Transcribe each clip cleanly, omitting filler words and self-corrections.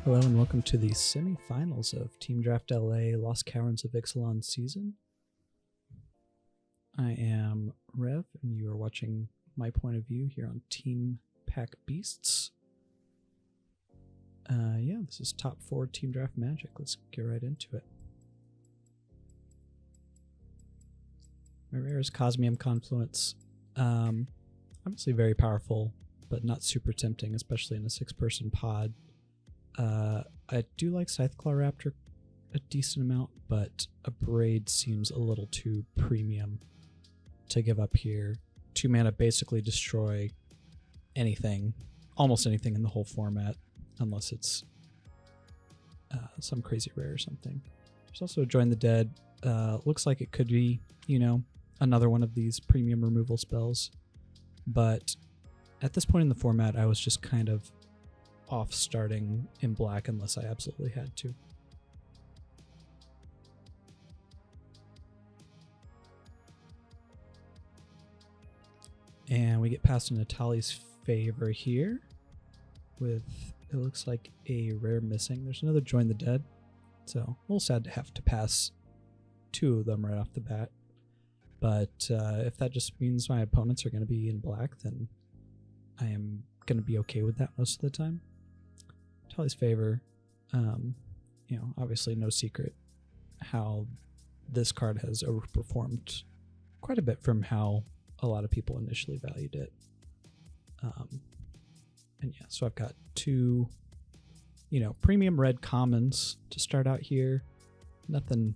Hello and welcome to the semi-finals of Team Draft LA Lost Caverns of Ixalan season. I am Rev, and you are watching my point of view here on Team Packbeasts. Yeah, this is top 4 Team Draft Magic. Let's get right into it. My rare is Cosmium Confluence. Obviously very powerful, but not super tempting, especially in a 6-person pod. I do like Scytheclaw Raptor a decent amount, but a Braid seems a little too premium to give up here. 2 mana basically destroy anything, almost anything in the whole format, unless it's some crazy rare or something. There's also Join the Dead. Looks like it could be, another one of these premium removal spells, but at this point in the format, I was just kind of off starting in black unless I absolutely had to. And we get past Natali's Favor here with, it looks like a rare missing. There's another Join the Dead, so a little sad to have to pass 2 of them right off the bat. But if that just means my opponents are going to be in black, then I am going to be okay with that most of the time. Natali's Favor, obviously no secret how this card has overperformed quite a bit from how a lot of people initially valued it. And yeah, so I've got 2, premium red commons to start out here. Nothing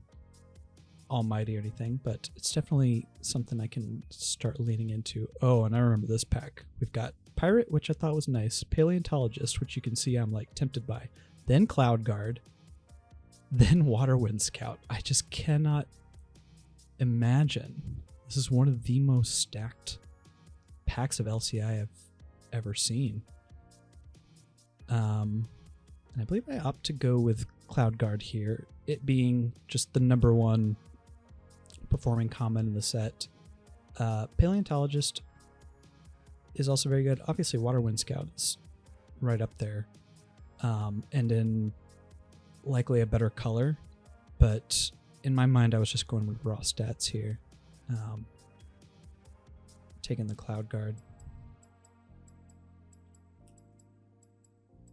almighty or anything, but it's definitely something I can start leaning into. Oh, and I remember this pack. We've got Pirate, which I thought was nice, Paleontologist, which you can see I'm like tempted by, then Cloud Guard, then Waterwind Scout. I just cannot imagine. This is one of the most stacked packs of LCI I've ever seen. And I believe I opt to go with Cloud Guard here, it being just the #1 performing common in the set. Paleontologist is also very good. Obviously, Waterwind Scout is right up there, and in likely a better color, but in my mind, I was just going with raw stats here. Taking the Cloud Guard.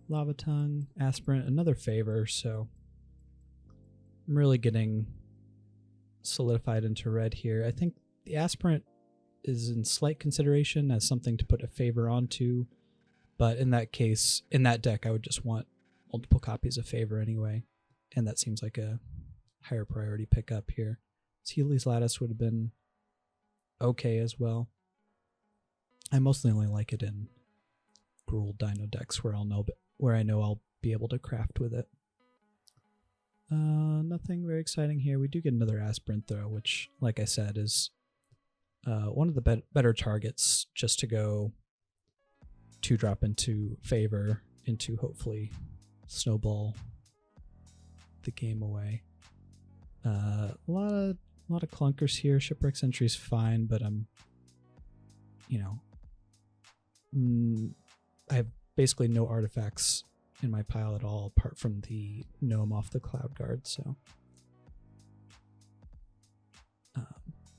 Lava Tongue, Aspirant, another Favor, so I'm really getting solidified into red here. I think the Aspirant is in slight consideration as something to put a Favor onto, but in that case, in that deck, I would just want multiple copies of Favor anyway, and that seems like a higher priority pickup here. Healy's Lattice would have been okay as well. I mostly only like it in Gruul Dino decks where I know I'll be able to craft with it. Nothing very exciting here. We do get another Aspirant though, which, like I said, is one of the better targets just to go 2-drop into Favor into hopefully snowball the game away. A lot of clunkers here. Shipwreck Sentry's fine, but I have basically no artifacts in my pile at all apart from the Gnome off the Cloud Guard, so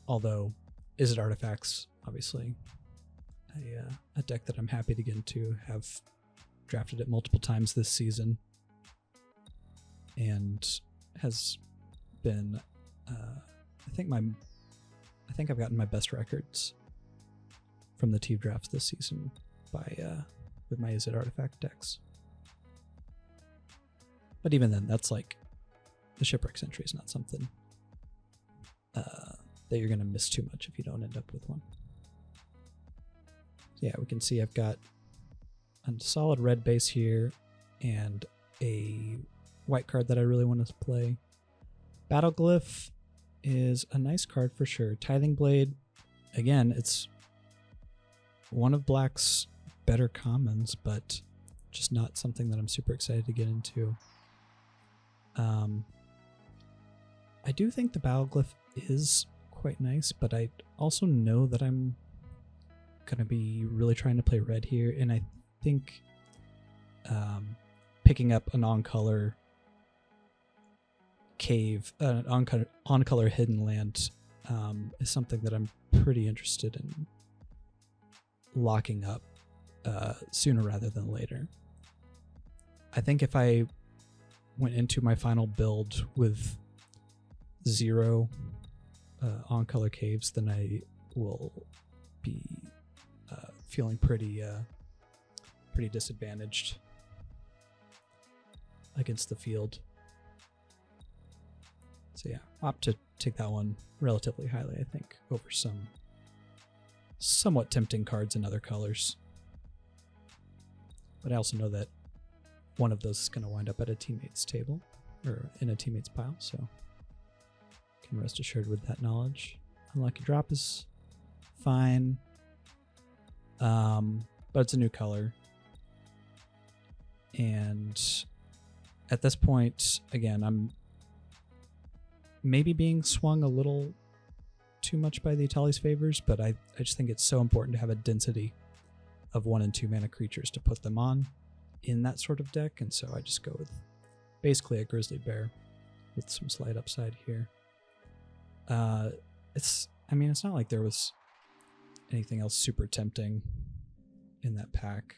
although Izzet artifacts, obviously a deck that I'm happy to get into, have drafted it multiple times this season and has been I think I've gotten my best records from the team drafts this season by with my Izzet artifact decks. But even then, that's like the Shipwreck Sentry is not something that you're going to miss too much if you don't end up with one. So yeah, we can see I've got a solid red base here and a white card that I really want to play. Battleglyph is a nice card for sure. Tithing Blade, again, it's one of black's better commons, but just not something that I'm super excited to get into. I do think the Battleglyph is quite nice, but I also know that I'm going to be really trying to play red here, and I think picking up an on-color cave, on-color hidden land is something that I'm pretty interested in locking up sooner rather than later. I think if I went into my final build with 0 on-color caves, then I will be feeling pretty disadvantaged against the field. So yeah, opt to take that one relatively highly, I think, over some somewhat tempting cards in other colors. But I also know that one of those is going to wind up at a teammate's table, or in a teammate's pile, so can rest assured with that knowledge. Unlucky drop is fine, but it's a new color. And at this point, again, I'm maybe being swung a little too much by the Itali's favors, but I just think it's so important to have a density of 1 and 2 mana creatures to put them on in that sort of deck, and so I just go with basically a Grizzly Bear with some slight upside here. It's not like there was anything else super tempting in that pack.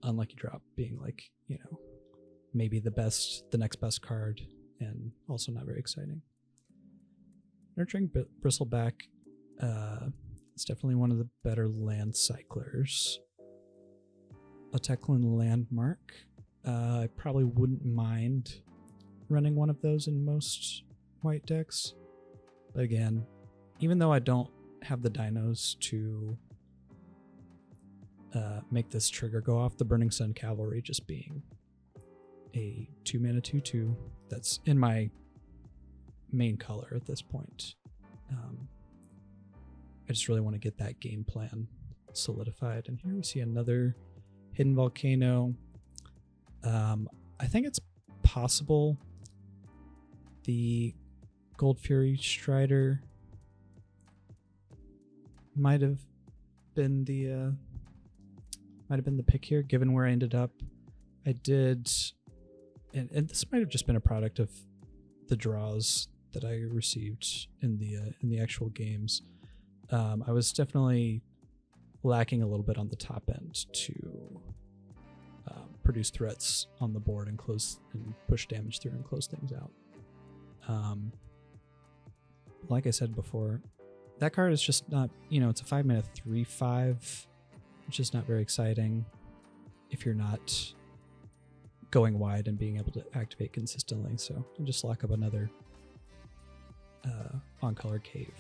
Unlucky drop being like, maybe the next best card, and also not very exciting. Nurturing Bristleback, it's definitely one of the better land cyclers. A Teclan Landmark, I probably wouldn't mind running one of those in most white decks. But again, even though I don't have the dinos to make this trigger go off, the Burning Sun Cavalry just being a 2-mana 2/2 that's in my main color at this point. I just really want to get that game plan solidified. And here we see another Hidden Volcano. I think it's possible the Gold Fury Strider might have been the pick here, given where I ended up. I did, and this might have just been a product of the draws that I received in the actual games. I was definitely lacking a little bit on the top end to produce threats on the board and push damage through and close things out. Like I said before, that card is just not, it's a 5-mana 3/5, which is not very exciting if you're not going wide and being able to activate consistently. So I'll just lock up another on-color cave.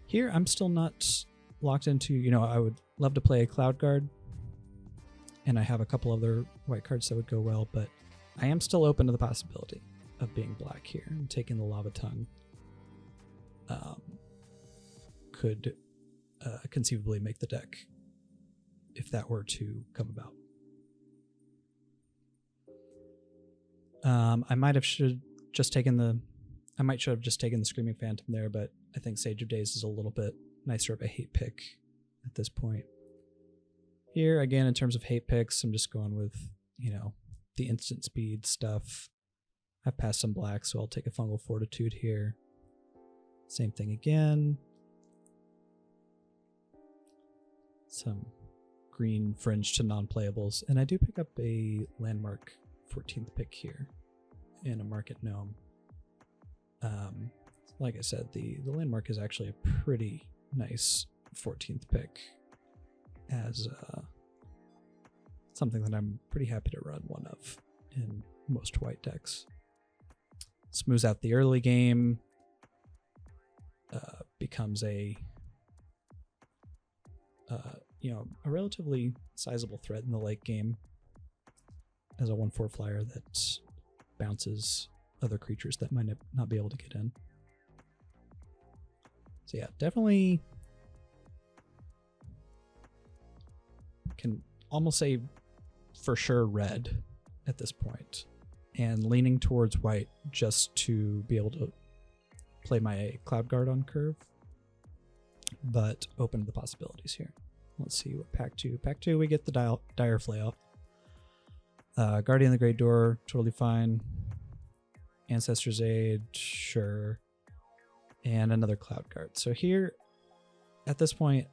Here, I'm still not locked into, I would love to play a Cloud Guard, and I have a couple other white cards that would go well, but I am still open to the possibility of being black here, and taking the Lava Tongue could conceivably make the deck if that were to come about. I might have just taken the Screaming Phantom there, but I think Sage of Days is a little bit nicer of a hate pick at this point. Here, again, in terms of hate picks, I'm just going with, the instant speed stuff. I've passed some black, so I'll take a Fungal Fortitude here. Same thing again. Some green fringe to non-playables, and I do pick up a Landmark 14th pick here in a Market Gnome. Like I said, the Landmark is actually a pretty nice 14th pick as something that I'm pretty happy to run one of in most white decks. Smooths out the early game, becomes a relatively sizable threat in the late game as a 1/4 flyer that bounces other creatures that might not be able to get in. So yeah, definitely can almost say for sure red at this point, and leaning towards white just to be able to play my Cloud Guard on curve, but open to the possibilities here. Let's see what pack 2. Pack 2, we get the Dire Flail. Guardian of the Great Door, totally fine. Ancestor's Aid, sure. And another Cloud Guard. So here, at this point,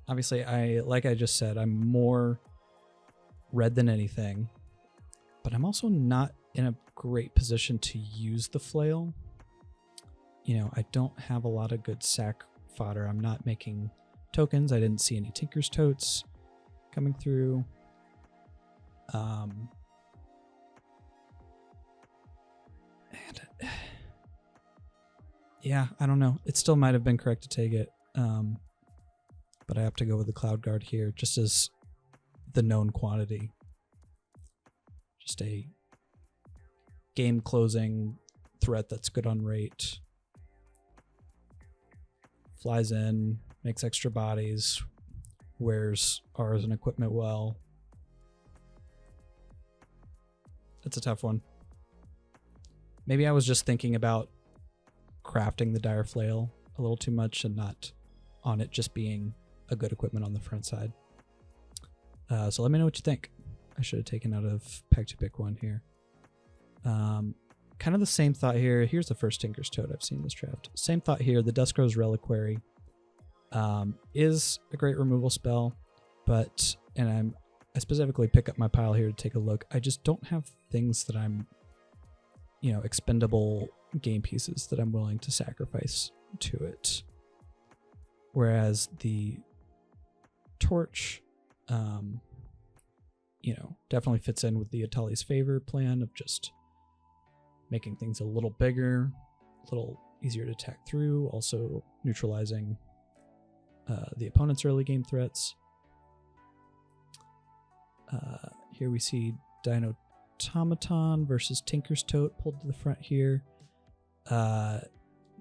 obviously, like I just said, I'm more red than anything. But I'm also not in a great position to use the flail. You know, I don't have a lot of good sack fodder. I'm not making tokens. I didn't see any Tinker's Totes coming through. Yeah, I don't know. It still might have been correct to take it. But I have to go with the Cloud Guard here, just as the known quantity. Just a game closing threat that's good on rate. Flies in, makes extra bodies, wears ours and equipment well. It's a tough one. Maybe I was just thinking about crafting the Dire Flail a little too much and not on it just being a good equipment on the front side. So let me know what you think. I should have taken out of pack 2 pick 1 here. Kind of the same thought here. Here's the first Tinker's Toad I've seen in this draft. Same thought here. The Duskrow's Reliquary is a great removal spell, but, and I specifically pick up my pile here to take a look. I just don't have things that I'm, you know, expendable game pieces that I'm willing to sacrifice to it. Whereas the Torch, you know, definitely fits in with the Atali's Favor plan of just making things a little bigger, a little easier to attack through, also neutralizing the opponent's early game threats. Here we see Dino-Tomaton versus Tinker's Tote pulled to the front here. Now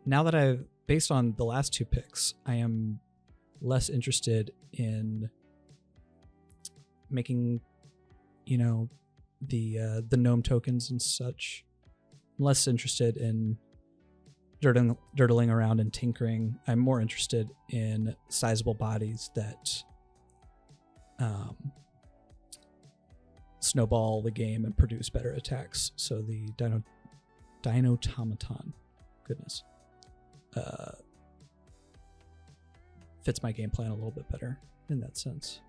that based on the last 2 picks, I am less interested in making, you know, the gnome tokens and such. I'm less interested in dirtling around and tinkering. I'm more interested in sizable bodies that snowball the game and produce better attacks. So the Dino-Tomaton, goodness, fits my game plan a little bit better in that sense.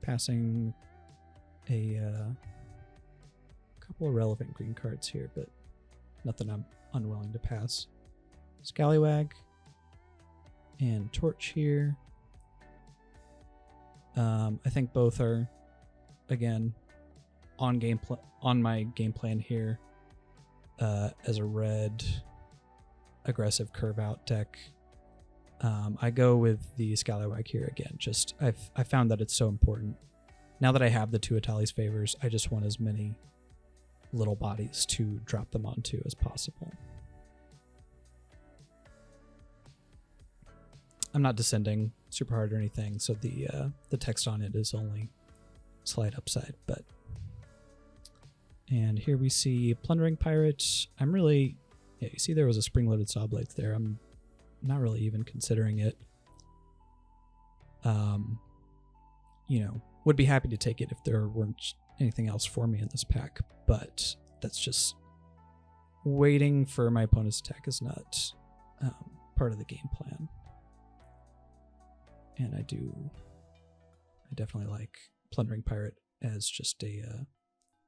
Passing a couple of relevant green cards here, but nothing I'm unwilling to pass. Scallywag and Torch here. I think both are, again, on my game plan here as a red aggressive curve out deck. I go with the Scallywag here again. Just I found that it's so important. Now that I have the 2 Atali's Favors, I just want as many little bodies to drop them onto as possible. I'm not descending super hard or anything, so the text on it is only slight upside. But and here we see Plundering Pirate. I'm really, yeah, you see there was a spring-loaded Saw Blades there. I'm not really even considering it. You know, would be happy to take it if there weren't anything else for me in this pack, but that's just waiting for my opponent's attack is not part of the game plan. And I definitely like Plundering Pirate as just a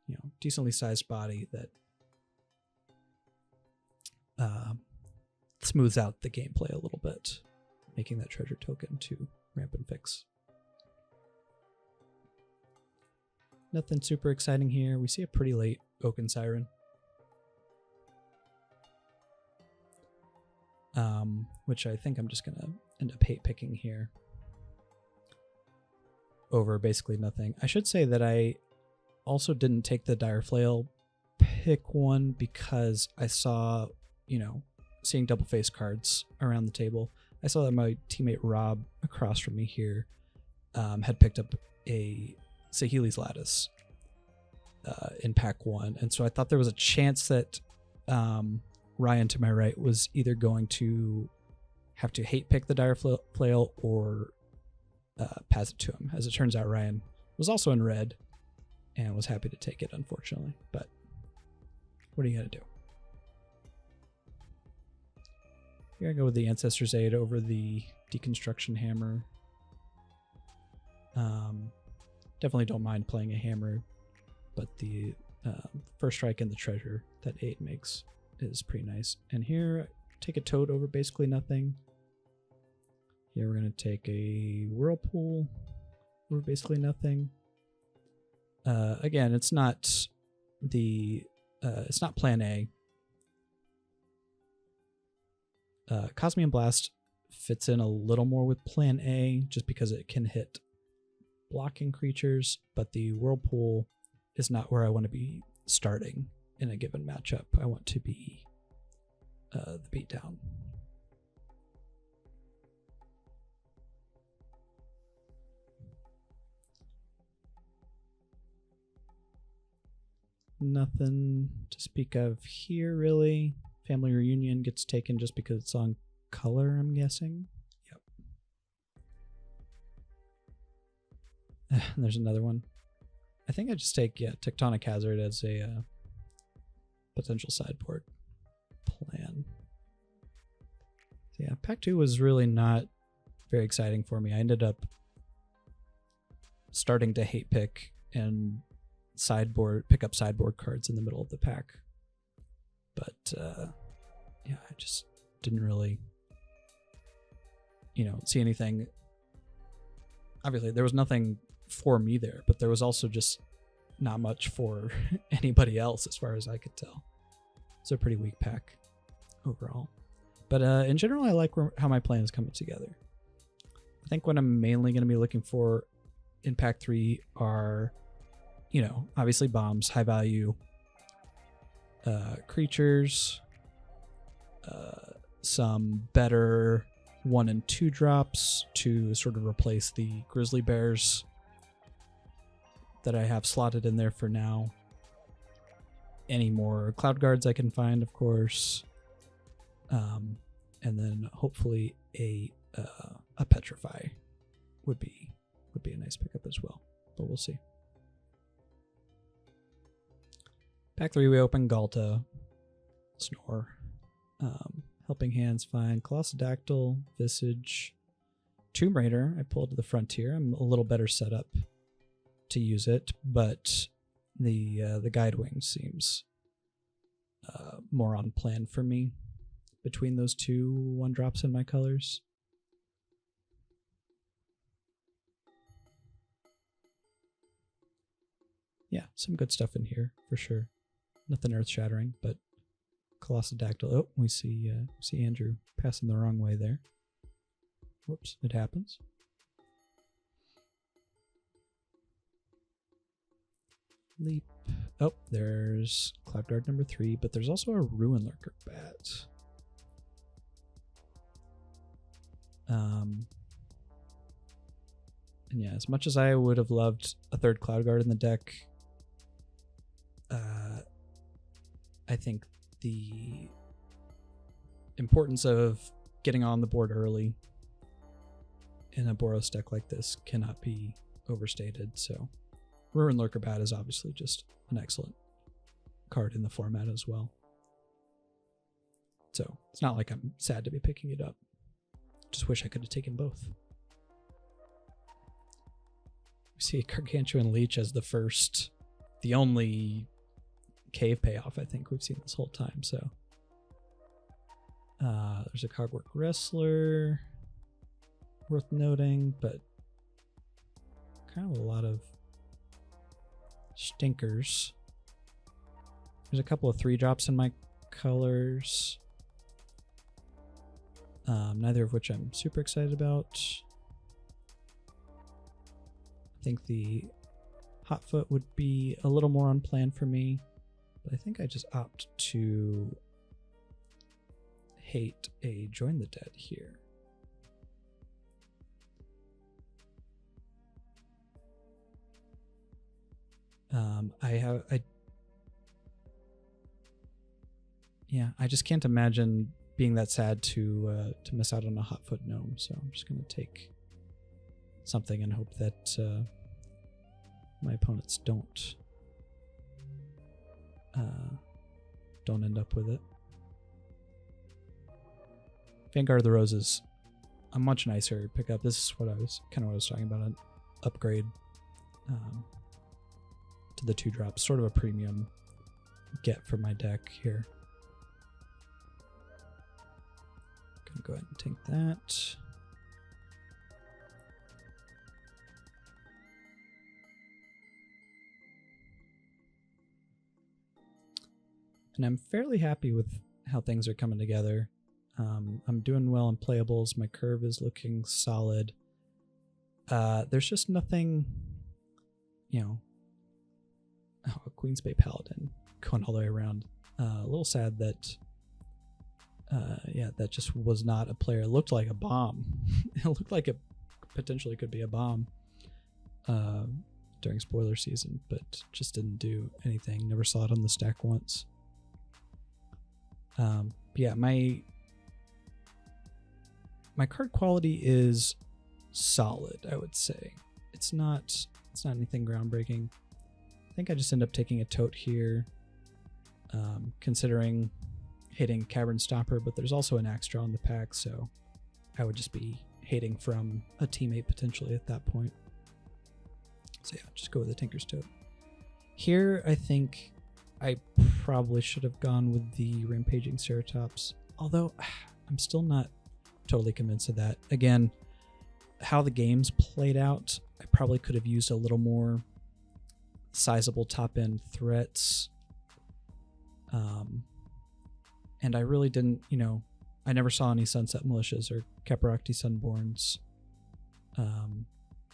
you know, decently sized body that smooths out the gameplay a little bit, making that treasure token to ramp and fix. Nothing super exciting here. We see a pretty late Oaken Siren. Which I think I'm just going to end up hate picking here over basically nothing. I should say that I also didn't take the Dire Flail pick 1 because I saw, you know, seeing double face cards around the table. I saw that my teammate Rob across from me here had picked up a Saheeli's Lattice in pack 1, and so I thought there was a chance that Ryan to my right was either going to have to hate pick the dire flail or pass it to him. As it turns out, Ryan was also in red and was happy to take it, unfortunately. But what are you going to do? Here I go with the Ancestor's Aid over the Deconstruction Hammer. Definitely don't mind playing a hammer, but the first strike and the treasure that 8 makes is pretty nice. And here, take a toad over basically nothing. Here we're going to take a Whirlpool over basically nothing. Again, it's not plan A. Cosmium Blast fits in a little more with plan A just because it can hit blocking creatures, but the Whirlpool is not where I want to be starting in a given matchup. I want to be the beatdown. Nothing to speak of here, really. Family Reunion gets taken just because it's on color, I'm guessing. Yep. There's another one. I think I just take, Tectonic Hazard as a potential sideboard plan. So yeah, Pack 2 was really not very exciting for me. I ended up starting to hate pick and pick up sideboard cards in the middle of the pack. But yeah, I just didn't really, see anything. Obviously, there was nothing for me there, but there was also just not much for anybody else as far as I could tell. It's a pretty weak pack overall. But in general, I like how my plan is coming together. I think what I'm mainly going to be looking for in Pack 3 are, obviously bombs, high value creatures, some better 1 and 2 drops to sort of replace the grizzly bears that I have slotted in there for now. Any more cloud guards I can find, of course, and then hopefully a petrify would be a nice pickup as well, but we'll see. Pack 3, we open Galta, Snore, Helping Hands, fine, Colossadactyl, Visage, Tomb Raider. I pulled to the Frontier. I'm a little better set up to use it, but the Guide Wing seems more on plan for me between those two 1-drops in my colors. Yeah, some good stuff in here for sure. Nothing earth-shattering, but Colossadactyl. Oh, we see Andrew passing the wrong way there. Whoops, it happens. Leap. Oh, there's Cloud Guard number 3, but there's also a Ruin Lurker bat. And yeah, as much as I would have loved a 3rd Cloud Guard in the deck, I think the importance of getting on the board early in a Boros deck like this cannot be overstated. So Ruin Lurker Bat is obviously just an excellent card in the format as well. So it's not like I'm sad to be picking it up. Just wish I could have taken both. We see Gargantuan Leech as the only cave payoff I think we've seen this whole time. So there's a Cogwork Wrestler worth noting, but kind of a lot of stinkers. There's a couple of 3-drops in my colors, neither of which I'm super excited about. I think the Hotfoot would be a little more on plan for me, but I think I just opt to hate a Join the Dead here. I just can't imagine being that sad to miss out on a Hotfoot gnome, so I'm just gonna take something and hope that my opponents don't end up with it. Vanguard of the Roses, a much nicer pickup. This is what I was talking about, an upgrade to the 2-drops, sort of a premium get for my deck here. Gonna go ahead and take that. And I'm fairly happy with how things are coming together. I'm doing well in playables. My curve is looking solid. There's just nothing, you know. Oh, a Queensbay Paladin going all the way around. A little sad that, that just was not a player. It looked like a bomb. It looked like it potentially could be a bomb during spoiler season, but just didn't do anything. Never saw it on the stack once. Yeah, my card quality is solid, I would say. It's not anything groundbreaking. I think I just end up taking a tote here, considering hitting Cavern Stopper, but there's also an Axe Draw in the pack, so I would just be hating from a teammate potentially at that point. So yeah, just go with the Tinker's Tote. Here, I think I probably should have gone with the Rampaging Ceratops, although I'm still not totally convinced of that. Again, how the game's played out, I probably could have used a little more sizable top-end threats. And I really didn't, I never saw any Sunset Militias or Caparocti Sunborns.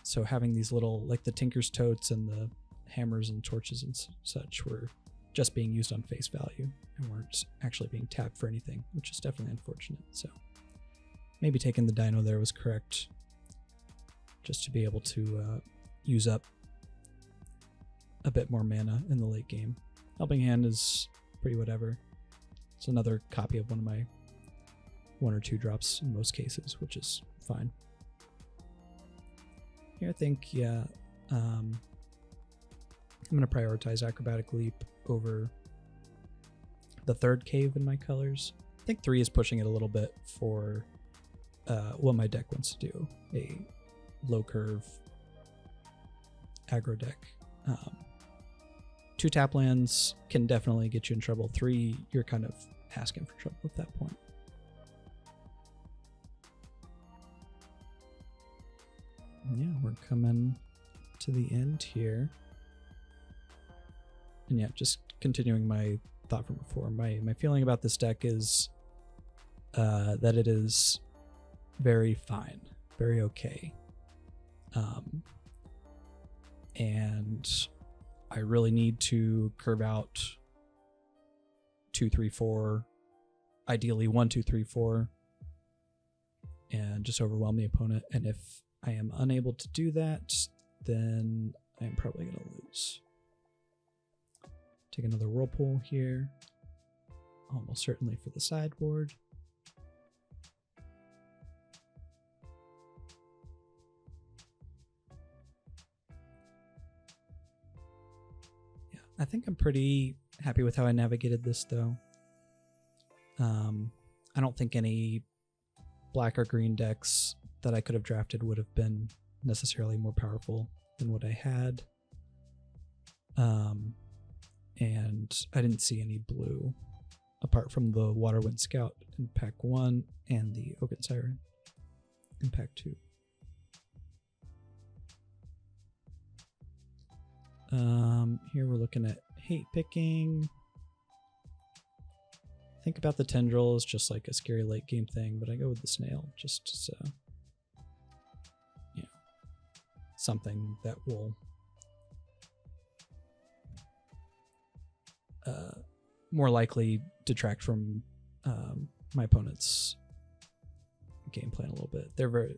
So having these little, like the Tinker's Totes and the hammers and torches and such were just being used on face value and weren't actually being tapped for anything, which is definitely unfortunate. So maybe taking the dino there was correct, just to be able to use up a bit more mana in the late game. Helping Hand is pretty whatever. It's another copy of one of my 1 or 2 drops in most cases, which is fine. Here I think, yeah, I'm going to prioritize Acrobatic Leap over the 3rd cave in my colors. I think 3 is pushing it a little bit for what my deck wants to do. A low curve aggro deck. 2 tap lands can definitely get you in trouble. 3, you're kind of asking for trouble at that point. And yeah, we're coming to the end here. And yeah, just continuing my thought from before. My feeling about this deck is that it is very fine, very okay. And I really need to curve out 2, 3, 4, ideally 1, 2, 3, 4, and just overwhelm the opponent. And if I am unable to do that, then I am probably going to lose. Take another Whirlpool here, almost certainly for the sideboard. Yeah, I think I'm pretty happy with how I navigated this, though. I don't think any black or green decks that I could have drafted would have been necessarily more powerful than what I had. And I didn't see any blue apart from the Waterwind Scout in pack 1 and the Oaken Siren in pack 2. Here we're looking at hate picking. Think about the Tendril as just like a scary late game thing, but I go with the Snail just so, something that will more likely detract from my opponent's game plan a little bit. They're very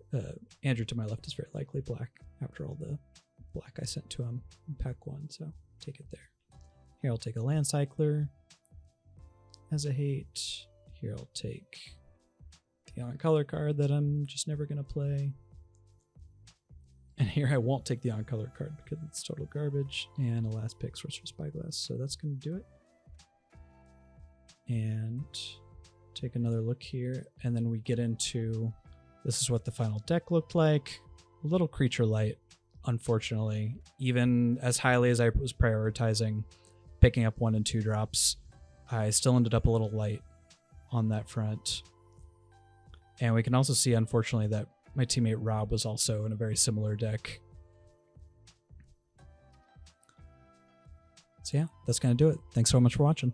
Andrew to my left is very likely black after all the black I sent to him in pack 1, so take it there. Here I'll take a Land Cycler as a hate. Here I'll take the on-color card that I'm just never going to play. And here I won't take the on-color card because it's total garbage. And a last pick, Sorcerer Spyglass. So that's going to do it. And take another look here. And then we get into, this is what the final deck looked like. A little creature light, unfortunately. Even as highly as I was prioritizing picking up 1 and 2 drops, I still ended up a little light on that front. And we can also see, unfortunately, that my teammate Rob was also in a very similar deck. So yeah, that's going to do it. Thanks so much for watching.